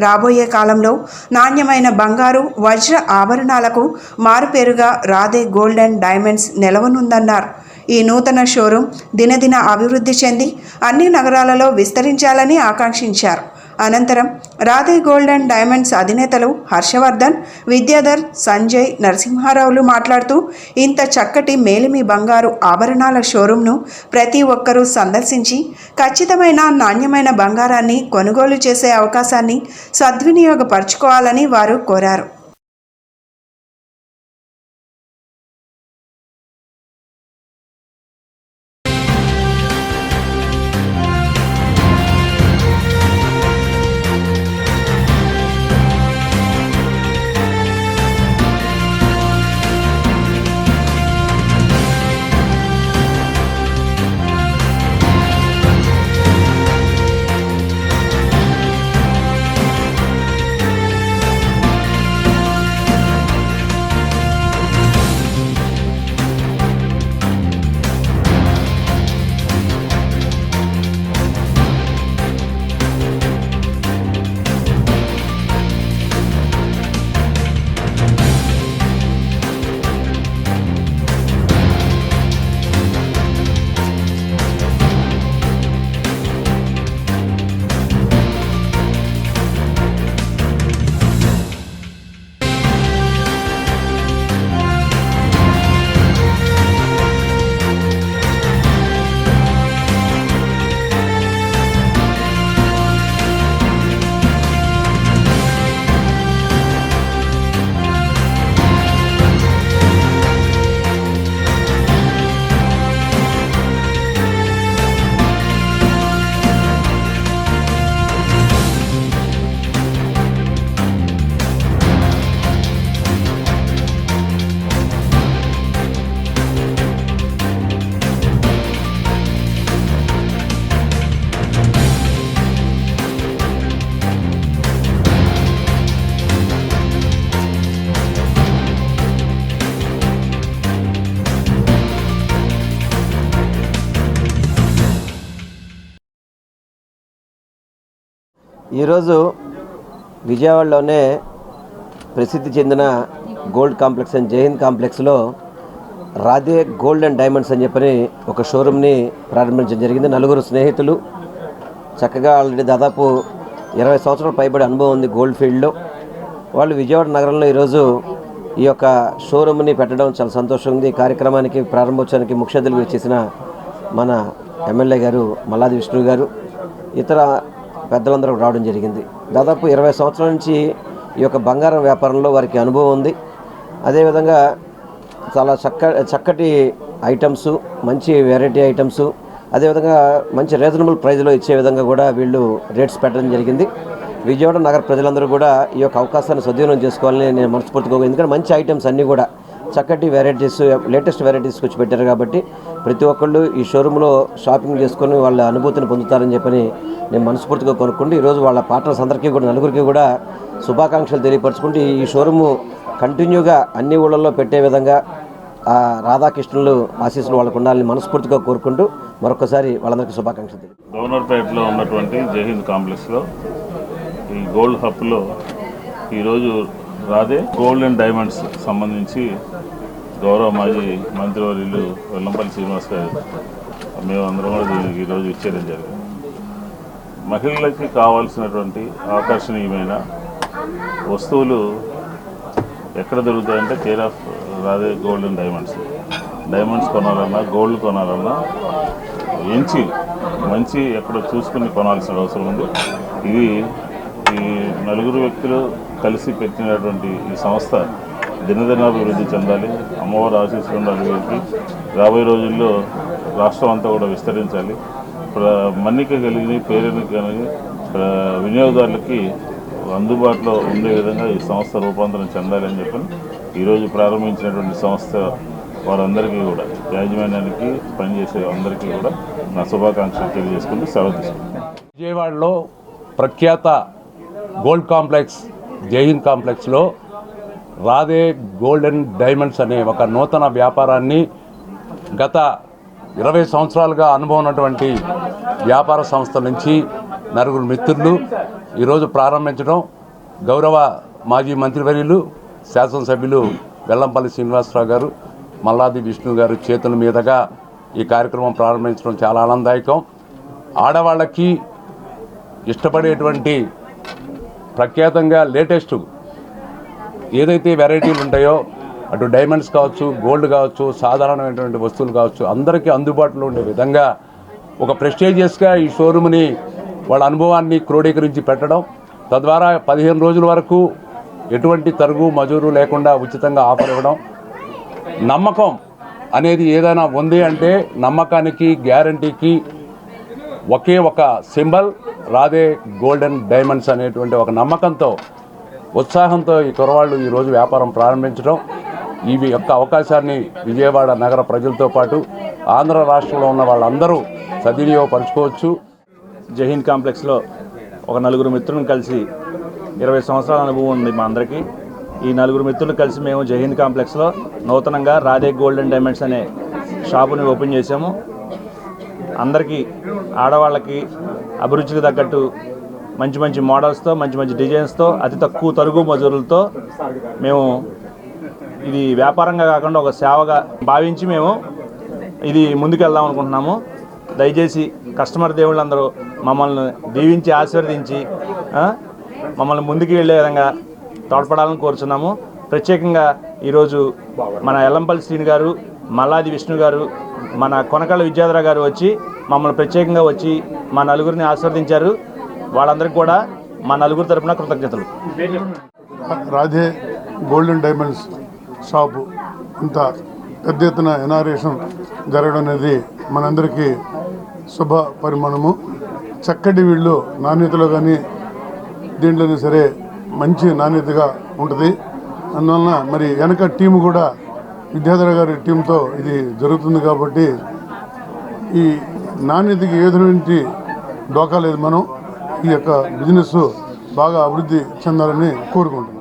రాబోయే కాలంలో నాణ్యమైన బంగారు వజ్ర ఆభరణాలకు మారుపేరుగా రాధే గోల్డ్ అండ్ డైమండ్స్ నిలవనుందన్నారు. ఈ నూతన షోరూం దినదిన అభివృద్ధి చెంది అన్ని నగరాలలో విస్తరించాలని ఆకాంక్షించారు. అనంతరం రాధే గోల్డ్ అండ్ డైమండ్స్ అధినేతలు హర్షవర్ధన్, విద్యాధర్, సంజయ్, నరసింహారావులు మాట్లాడుతూ ఇంత చక్కటి మేలిమి బంగారు ఆభరణాల షోరూంను ప్రతి ఒక్కరూ సందర్శించి ఖచ్చితమైన నాణ్యమైన బంగారాన్ని కొనుగోలు చేసే అవకాశాన్ని సద్వినియోగపరచుకోవాలని వారు కోరారు. ఈరోజు విజయవాడలోనే ప్రసిద్ధి చెందిన గోల్డ్ కాంప్లెక్స్ అండ్ జైహింద్ కాంప్లెక్స్లో రాధే గోల్డ్ అండ్ డైమండ్స్ అని చెప్పని ఒక షోరూమ్ని ప్రారంభించడం జరిగింది. నలుగురు స్నేహితులు చక్కగా ఆల్రెడీ దాదాపు 20 సంవత్సరాల పైబడి అనుభవం ఉంది గోల్డ్ ఫీల్డ్లో. వాళ్ళు విజయవాడ నగరంలో ఈరోజు ఈ యొక్క షోరూమ్ని పెట్టడం చాలా సంతోషంగా ఉంది. ఈ కార్యక్రమానికి ప్రారంభోత్సవానికి ముఖ్య అతిథులుగా చేసిన మన ఎమ్మెల్యే గారు మల్లాది విష్ణు గారు, ఇతర పెద్దలందరూ రావడం జరిగింది. దాదాపు 20 సంవత్సరాల నుంచి ఈ యొక్క బంగారం వ్యాపారంలో వారికి అనుభవం ఉంది. అదేవిధంగా చాలా చక్కటి ఐటమ్స్, మంచి వెరైటీ ఐటమ్స్, అదేవిధంగా మంచి రీజనబుల్ ప్రైజ్లో ఇచ్చే విధంగా కూడా వీళ్ళు రేట్స్ పెట్టడం జరిగింది. విజయవాడ నగర ప్రజలందరూ కూడా ఈ యొక్క అవకాశాన్ని సద్వినియోగం చేసుకోవాలని నేను మనస్ఫూర్తిగా, ఎందుకంటే మంచి ఐటమ్స్ అన్నీ కూడా చక్కటి వెరైటీస్, లేటెస్ట్ వెరైటీస్ వచ్చి పెట్టారు కాబట్టి ప్రతి ఒక్కళ్ళు ఈ షోరూంలో షాపింగ్ చేసుకొని వాళ్ళ అనుభూతిని పొందుతారని చెప్పని నేను మనస్ఫూర్తిగా కొనుక్కుంటూ ఈరోజు వాళ్ళ పార్ట్నర్స్ అందరికీ కూడా, నలుగురికి కూడా శుభాకాంక్షలు తెలియపరచుకుంటూ ఈ షోరూము కంటిన్యూగా అన్ని ఊళ్ళల్లో పెట్టే విధంగా రాధాకృష్ణులు ఆశీస్సులు వాళ్ళకు ఉండాలని మనస్ఫూర్తిగా కోరుకుంటూ మరొకసారి వాళ్ళందరికీ శుభాకాంక్షలు తెలియదు. గవర్నర్పేటలో ఉన్నటువంటి జైహింద్ కాంప్లెక్స్లో ఈ గోల్డ్ హబ్లో ఈరోజు రాధే గోల్డ్ అండ్ డైమండ్స్ సంబంధించి గౌరవ మాజీ మంత్రివర్యులు వెల్లంపల్లి శ్రీనివాస్ గారు మేమందరం కూడా దీనికి ఈరోజు ఇచ్చేయడం జరిగింది. మహిళలకి కావాల్సినటువంటి ఆకర్షణీయమైన వస్తువులు ఎక్కడ దొరుకుతాయంటే care of Radhe gold and diamonds కొనాలన్నా, గోల్డ్ కొనాలన్నా మంచి ఎక్కడో చూసుకుని కొనాల్సిన అవసరం ఉంది. ఇది ఈ నలుగురు వ్యక్తులు కలిసి పెట్టినటువంటి ఈ సంస్థ దినదినాభివృద్ధి చెందాలి. అమ్మవారి ఆశీస్సులు ఉండాలి. వీరికి రాబోయే రోజుల్లో రాష్ట్రం అంతా కూడా విస్తరించాలి. మన్నిక కలిగి పేరెన్నిక కలిగి వినియోగదారులకి అందుబాటులో ఉండే విధంగా ఈ సంస్థ రూపాంతరం చెందాలి అని చెప్పి ఈరోజు ప్రారంభించినటువంటి సంస్థ వారందరికీ కూడా, యాజమాన్యానికి పనిచేసే అందరికీ కూడా నా శుభాకాంక్షలు తెలియజేసుకుంటూ సెలవు తీసుకుంటున్నాను. విజయవాడలో ప్రఖ్యాత గోల్డ్ కాంప్లెక్స్ జైహింద్ కాంప్లెక్స్లో రాధే గోల్డ్ అండ్ డైమండ్స్ అనే ఒక నూతన వ్యాపారాన్ని గత 20 సంవత్సరాలుగా అనుభవం ఉన్నటువంటి వ్యాపార సంస్థల నుంచి నలుగురు మిత్రులు ఈరోజు ప్రారంభించడం గౌరవ మాజీ మంత్రివర్యులు శాసనసభ్యులు వెల్లంపల్లి శ్రీనివాసరావు గారు, మల్లాది విష్ణు గారు చేతుల మీదుగా ఈ కార్యక్రమం ప్రారంభించడం చాలా ఆనందదాయకం. ఆడవాళ్ళకి ఇష్టపడేటువంటి ప్రఖ్యాతంగా లేటెస్ట్ ఏదైతే వెరైటీలు ఉంటాయో, అటు డైమండ్స్ కావచ్చు, గోల్డ్ కావచ్చు, సాధారణమైనటువంటి వస్తువులు కావచ్చు, అందరికీ అందుబాటులో ఉండే విధంగా ఒక ప్రెస్టీజియస్గా ఈ షోరూమ్ని వాళ్ళ అనుభవాన్ని క్రోడీకరించి పెట్టడం, తద్వారా 15 రోజుల వరకు ఎటువంటి తరుగు మజూరు లేకుండా ఉచితంగా ఆఫర్ ఇవ్వడం. నమ్మకం అనేది ఏదైనా ఉంది అంటే నమ్మకానికి, గ్యారంటీకి ఒకే ఒక symbol Radhe gold and diamonds అనేటువంటి ఒక నమ్మకంతో, ఉత్సాహంతో ఈ కుర్రవాళ్ళు ఈరోజు వ్యాపారం ప్రారంభించడం, ఈ యొక్క అవకాశాన్ని విజయవాడ నగర ప్రజలతో పాటు ఆంధ్ర రాష్ట్రంలో ఉన్న వాళ్ళందరూ సద్వినియోగపరచుకోవచ్చు. జైహింద్ కాంప్లెక్స్లో ఒక 4 మిత్రులను కలిసి 20 సంవత్సరాల అనుభవం ఉంది మా అందరికీ. ఈ 4 మిత్రులు కలిసి మేము జైహింద్ కాంప్లెక్స్లో నూతనంగా రాధే గోల్డ్ అండ్ డైమండ్స్ అనే షాపుని ఓపెన్ చేసాము. అందరికీ, ఆడవాళ్ళకి అభిరుచికి తగ్గట్టు మంచి మంచి మోడల్స్తో, మంచి మంచి డిజైన్స్తో, అతి తక్కువ తరుగు మజూరులతో మేము ఇది వ్యాపారంగా కాకుండా ఒక సేవగా భావించి మేము ఇది ముందుకెళ్దాం అనుకుంటున్నాము. దయచేసి కస్టమర్ దేవుళ్ళందరూ మమ్మల్ని దీవించి ఆశీర్వదించి మమ్మల్ని ముందుకు వెళ్ళే విధంగా తోడ్పడాలని కోరుచున్నాము. ప్రత్యేకంగా ఈరోజు మన ఎల్లంపల్లి శ్రీని గారు, మల్లాది విష్ణు గారు, మన కొనకళ్ళ విద్యాధర గారు వచ్చి మమ్మల్ని ప్రత్యేకంగా వచ్చి మా నలుగురిని ఆశీర్వదించారు. వాళ్ళందరికీ కూడా మా నలుగురు తరపున కృతజ్ఞతలు. Radhe gold and diamonds shop ఇంత పెద్ద ఎత్తున ఇనాగ్రేషన్ జరగడం అనేది మనందరికీ శుభ పరిమాణము. చక్కటి వీళ్ళు నాణ్యతలో కానీ దీంట్లోనే సరే మంచి నాణ్యతగా ఉంటుంది. అందువలన మరి వెనక టీము కూడా విద్యాధర గారి టీంతో ఇది జరుగుతుంది కాబట్టి ఈ నాణ్యతకి ఏదైనా డోకా లేదు. మనం ఈ యొక్క బిజినెస్ బాగా అభివృద్ధి చెందాలని కోరుకుంటున్నాం.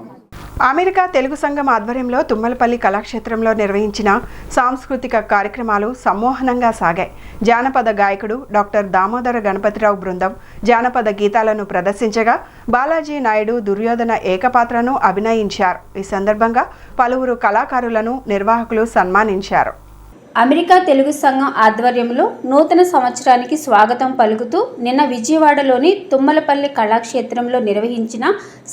అమెరికా తెలుగు సంఘం ఆధ్వర్యంలో తుమ్మలపల్లి కళాక్షేత్రంలో నిర్వహించిన సాంస్కృతిక కార్యక్రమాలు సమ్మోహనంగా సాగాయి. జానపద గాయకుడు డాక్టర్ దామోదర గణపతిరావు బృందం జానపద గీతాలను ప్రదర్శించగా బాలాజీ నాయుడు దుర్యోధన ఏకపాత్రను అభినయించారు. ఈ సందర్భంగా పలువురు కళాకారులను నిర్వాహకులు సన్మానించారు. అమెరికా తెలుగు సంఘం ఆధ్వర్యంలో నూతన సంవత్సరానికి స్వాగతం పలుకుతూ నిన్న విజయవాడలోని తుమ్మలపల్లి కళాక్షేత్రంలో నిర్వహించిన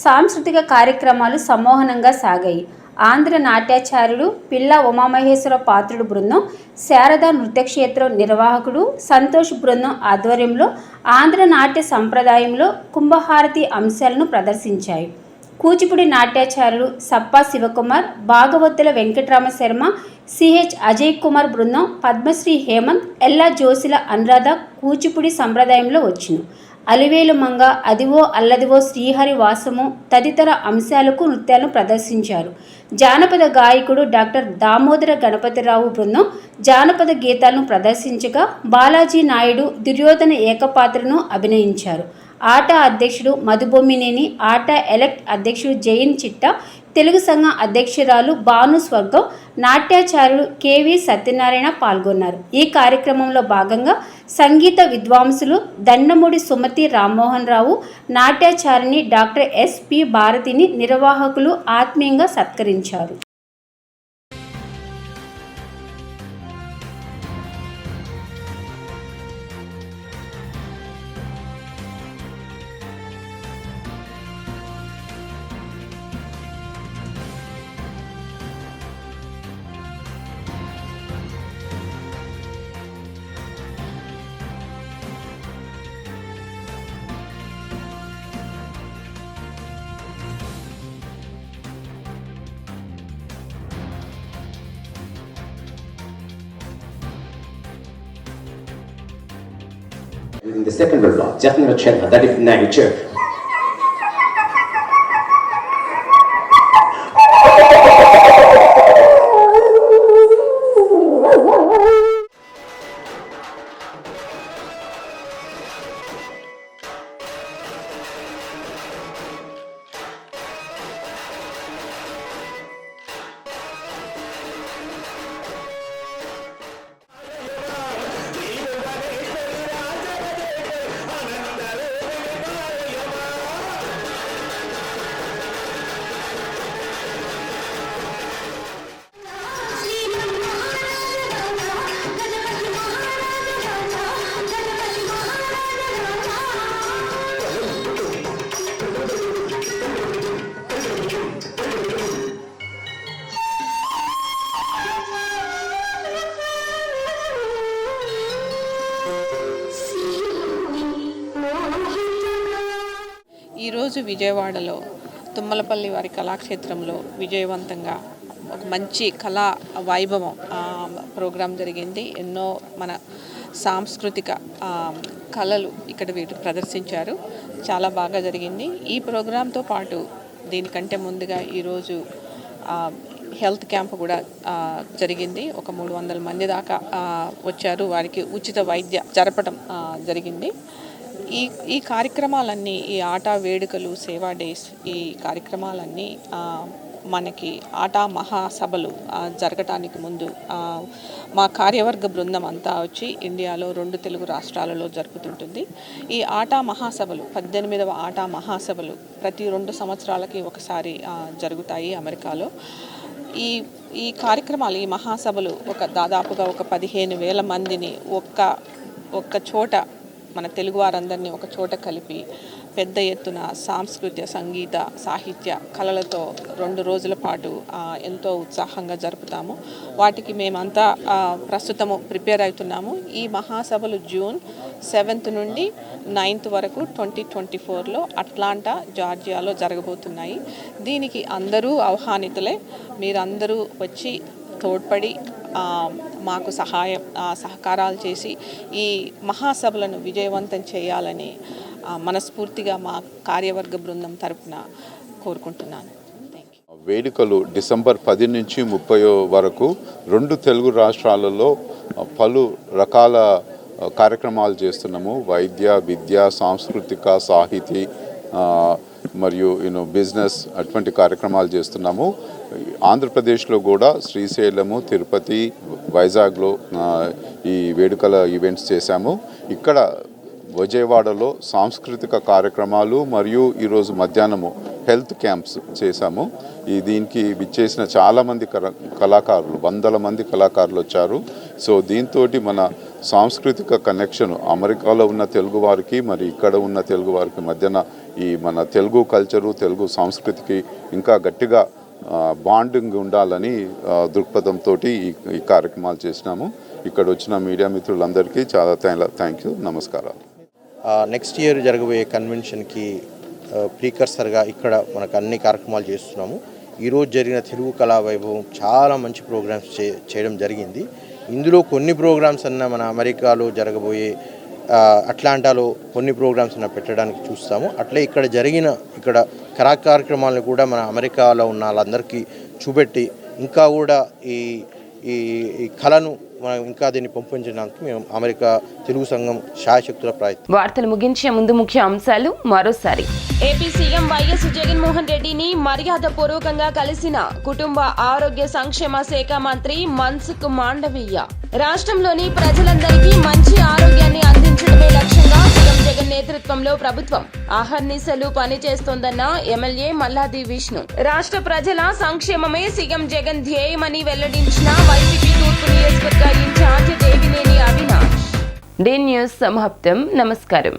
సాంస్కృతిక కార్యక్రమాలు సమ్మోహనంగా సాగాయి. ఆంధ్ర నాట్యాచార్యుడు పిల్ల ఉమామహేశ్వర పాత్రుడు బృందం, శారదా నృత్యక్షేత్రం నిర్వాహకుడు సంతోష్ బృందం ఆధ్వర్యంలో ఆంధ్ర నాట్య సంప్రదాయంలో కుంభహారతి అంశాలను ప్రదర్శించాయి. కూచిపూడి నాట్యాచార్యులు సప్పా శివకుమార్, భాగవతుల వెంకటరామ శర్మ, సిహెచ్ అజయ్ కుమార్ బృందం, పద్మశ్రీ హేమంత్, ఎల్లా జోసిల అనురాధ కూచిపూడి సంప్రదాయంలో వచ్చును. అలివేలు మంగ, అదివో అల్లదివో శ్రీహరి వాసము తదితర అంశాలకు నృత్యాలను ప్రదర్శించారు. జానపద గాయకుడు డాక్టర్ దామోదర గణపతిరావు బృందం జానపద గీతాలను ప్రదర్శించగా బాలాజీ నాయుడు దుర్యోధన ఏకపాత్రను అభినయించారు. ఆట అధ్యక్షుడు మధుబొమ్మినేని, ఆట ఎలెక్ట్ అధ్యక్షుడు జైన్ చిట్టా, తెలుగు సంఘం అధ్యక్షురాలు భాను స్వర్గం, నాట్యాచార్యులు కెవి సత్యనారాయణ పాల్గొన్నారు. ఈ కార్యక్రమంలో భాగంగా సంగీత విద్వాంసులు దండమూడి సుమతి రామ్మోహన్ రావు, నాట్యాచారిణి డాక్టర్ ఎస్పి భారతిని నిర్వాహకులు ఆత్మీయంగా సత్కరించారు. In the second block, definitely check that if nature. ఈరోజు విజయవాడలో తుమ్మలపల్లి వారి కళాక్షేత్రంలో విజయవంతంగా ఒక మంచి కళా వైభవం ప్రోగ్రాం జరిగింది. ఎన్నో మన సాంస్కృతిక కళలు ఇక్కడ వీరు ప్రదర్శించారు. చాలా బాగా జరిగింది. ఈ ప్రోగ్రాంతో పాటు దీనికంటే ముందుగా ఈరోజు హెల్త్ క్యాంప్ కూడా జరిగింది. ఒక 300 మంది దాకా వచ్చారు. వారికి ఉచిత వైద్య జరపడం జరిగింది. ఈ కార్యక్రమాలన్నీ, ఈ ఆటా వేడుకలు, సేవా డేస్, ఈ కార్యక్రమాలన్నీ మనకి ఆటా మహాసభలు జరగటానికి ముందు మా కార్యవర్గ బృందం అంతా వచ్చి ఇండియాలో 2 తెలుగు రాష్ట్రాలలో జరుపుతుంటుంది. ఈ ఆటా మహాసభలు 18వ ఆటా మహాసభలు ప్రతి 2 సంవత్సరాలకి ఒకసారి జరుగుతాయి అమెరికాలో. ఈ కార్యక్రమాలు, ఈ మహాసభలు దాదాపుగా ఒక 15,000 మందిని ఒక్క చోట, మన తెలుగు వారందరినీ ఒక చోట కలిపి పెద్ద ఎత్తున సాంస్కృతిక, సంగీత, సాహిత్య కళలతో 2 రోజుల పాటు ఎంతో ఉత్సాహంగా జరుపుతాము. వాటికి మేమంతా ప్రస్తుతము ప్రిపేర్ అవుతున్నాము. ఈ మహాసభలు జూన్ 7th నుండి 9th వరకు 2024లో అట్లాంటా, జార్జియాలో జరగబోతున్నాయి. దీనికి అందరూ ఆహ్వానితులే. మీరందరూ వచ్చి తోడ్పడి మాకు సహకారాలు చేసి ఈ మహాసభలను విజయవంతం చేయాలని మనస్ఫూర్తిగా మా కార్యవర్గ బృందం తరపున కోరుకుంటున్నాను. వేడుకలు డిసెంబర్ 10 నుంచి 30 వరకు 2 తెలుగు రాష్ట్రాలలో పలు రకాల కార్యక్రమాలు చేస్తున్నాము. వైద్య, విద్య, సాంస్కృతిక, సాహితీ మరియు బిజినెస్ అటువంటి కార్యక్రమాలు చేస్తున్నాము. ఆంధ్రప్రదేశ్లో కూడా శ్రీశైలము, తిరుపతి, వైజాగ్లో ఈ వేడుకల ఈవెంట్స్ చేశాము. ఇక్కడ విజయవాడలో సాంస్కృతిక కార్యక్రమాలు మరియు ఈరోజు మధ్యాహ్నము హెల్త్ క్యాంప్స్ చేశాము. దీనికి విచ్చేసిన చాలామంది కళాకారులు, 100 మంది కళాకారులు వచ్చారు. సో దీంతో మన సాంస్కృతిక కనెక్షన్ అమెరికాలో ఉన్న తెలుగు వారికి మరి ఇక్కడ ఉన్న తెలుగు వారికి మధ్యన ఈ మన తెలుగు కల్చరు, తెలుగు సంస్కృతికి ఇంకా గట్టిగా బాండింగ్ ఉండాలని దృక్పథంతో ఈ కార్యక్రమాలు చేసినాము. ఇక్కడ వచ్చిన మీడియా మిత్రులందరికీ చాలా థ్యాంక్ యూ, నమస్కారాలు. నెక్స్ట్ ఇయర్ జరగబోయే కన్వెన్షన్కి ప్రీకర్సర్గా ఇక్కడ మనకు అన్ని కార్యక్రమాలు చేస్తున్నాము. ఈరోజు జరిగిన తెలుగు కళా వైభవం చాలా మంచి ప్రోగ్రామ్స్ చేయడం జరిగింది. ఇందులో కొన్ని ప్రోగ్రామ్స్ మన అమెరికాలో జరగబోయే అట్లాంటాలో కొన్ని ప్రోగ్రామ్స్ పెట్టడానికి చూస్తాము. అట్లే ఇక్కడ కళా కార్యక్రమాలను కూడా మన అమెరికాలో ఉన్న వాళ్ళందరికీ చూపెట్టి ఇంకా కూడా ఈ కళను మనం ఇంకా దీన్ని పంపించడానికి మేము అమెరికా తెలుగు సంఘం శాయశక్తుల ప్రయత్నం. వార్తలు ముగించే ముందు ముఖ్య అంశాలు మరోసారి. ఏపీ సీఎం వైఎస్ జగన్మోహన్ రెడ్డిని మర్యాదపూర్వకంగా కలిసిన కుటుంబ ఆరోగ్య సంక్షేమ శాఖ మంత్రి మన్సుఖ్ మాండవీయ. రాష్ట్రంలోని ప్రజలందరికీ మంచి ఆరోగ్యాన్ని అందించడమే లక్ష్యంగా సీఎం జగన్ నేతృత్వంలో ప్రభుత్వం అహర్నిశలు పనిచేస్తోందన్న ఎమ్మెల్యే మల్లాది విష్ణు. రాష్ట్ర ప్రజల సంక్షేమమే సీఎం జగన్ ధ్యేయమని వెల్లడించిన వైసీపీ తూర్పు నియోజకవర్గ incharge Devineni Avinash. D news సమాప్తం. నమస్కారం.